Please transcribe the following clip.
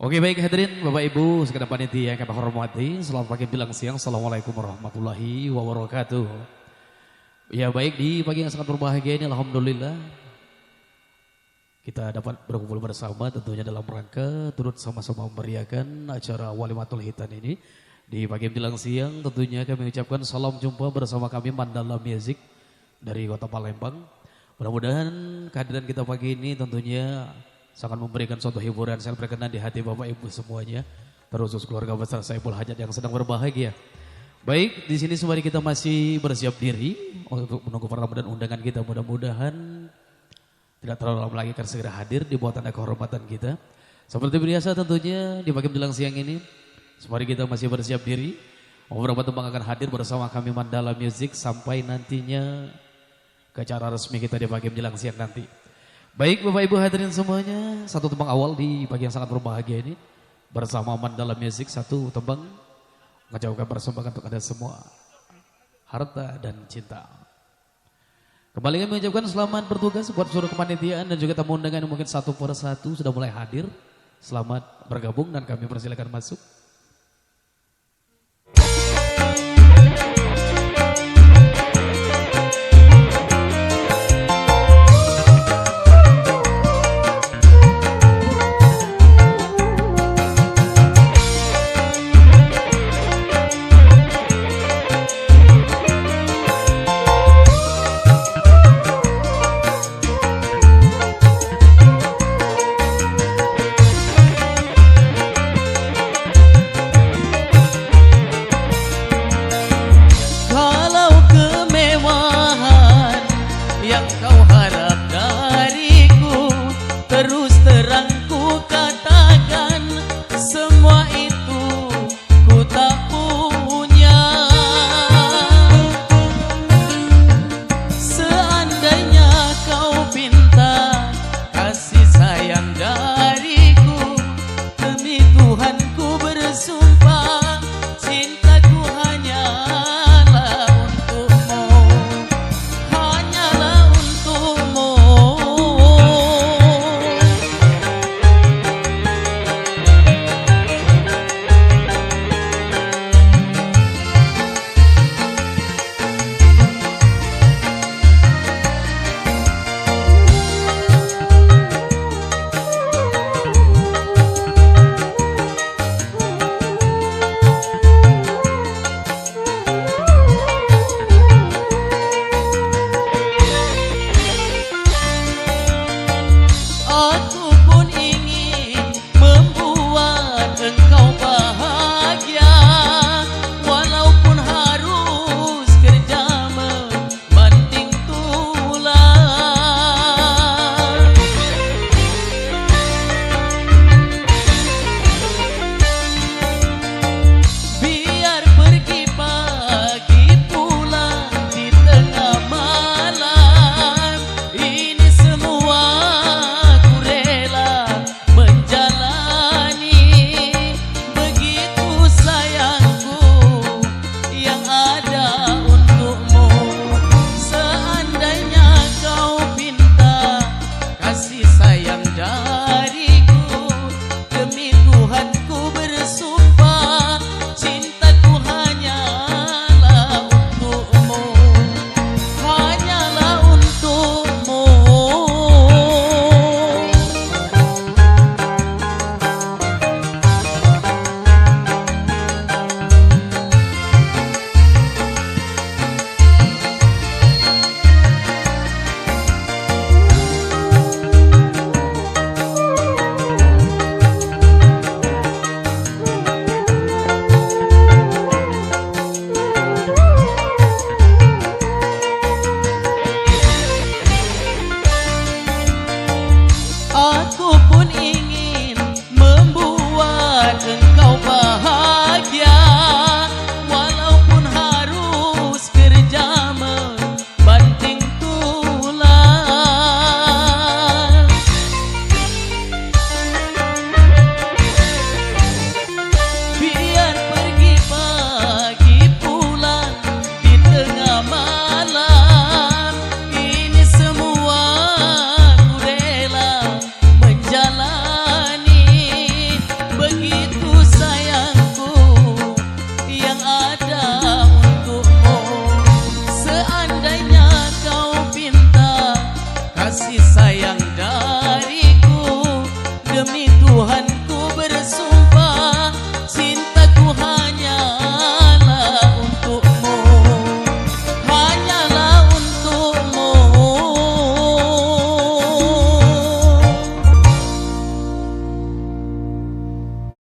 Oke baik hadirin Bapak Ibu segenap panitia yang kami hormati, selamat pagi bilang siang, Assalamualaikum warahmatullahi wabarakatuh. Ya baik, di pagi yang sangat berbahagia ini Alhamdulillah kita dapat berkumpul bersama tentunya dalam rangka turut sama-sama memeriahkan acara Walimatul Hitan ini. Di pagi bilang siang tentunya kami mengucapkan salam jumpa bersama kami Mandala Music dari Kota Palembang. Mudah-mudahan kehadiran kita pagi ini tentunya sangat memberikan suatu hiburan yang berkenan di hati Bapak Ibu semuanya, terkhusus keluarga besar Saiful Hajat yang sedang berbahagia. Baik, di sini semua kita masih bersiap diri untuk menunggu pertama dan undangan kita. Mudah-mudahan tidak terlalu lama lagi akan segera hadir di bawah tanda kehormatan kita. Seperti biasa tentunya di pagi menjelang siang ini, semua kita masih bersiap diri. Beberapa tembang akan hadir bersama kami Mandala Music sampai nantinya ke acara resmi kita di pagi menjelang siang nanti. Baik Bapak Ibu hadirin semuanya, satu tembang awal di pagi yang sangat berbahagia ini bersama Mandala Music, satu tembang mengucapkan persembahan untuk Anda semua, harta dan cinta. Kembali kami mengucapkan selamat bertugas buat seluruh kepanitiaan dan juga tamu undangan yang mungkin satu per satu sudah mulai hadir. Selamat bergabung dan kami persilakan masuk.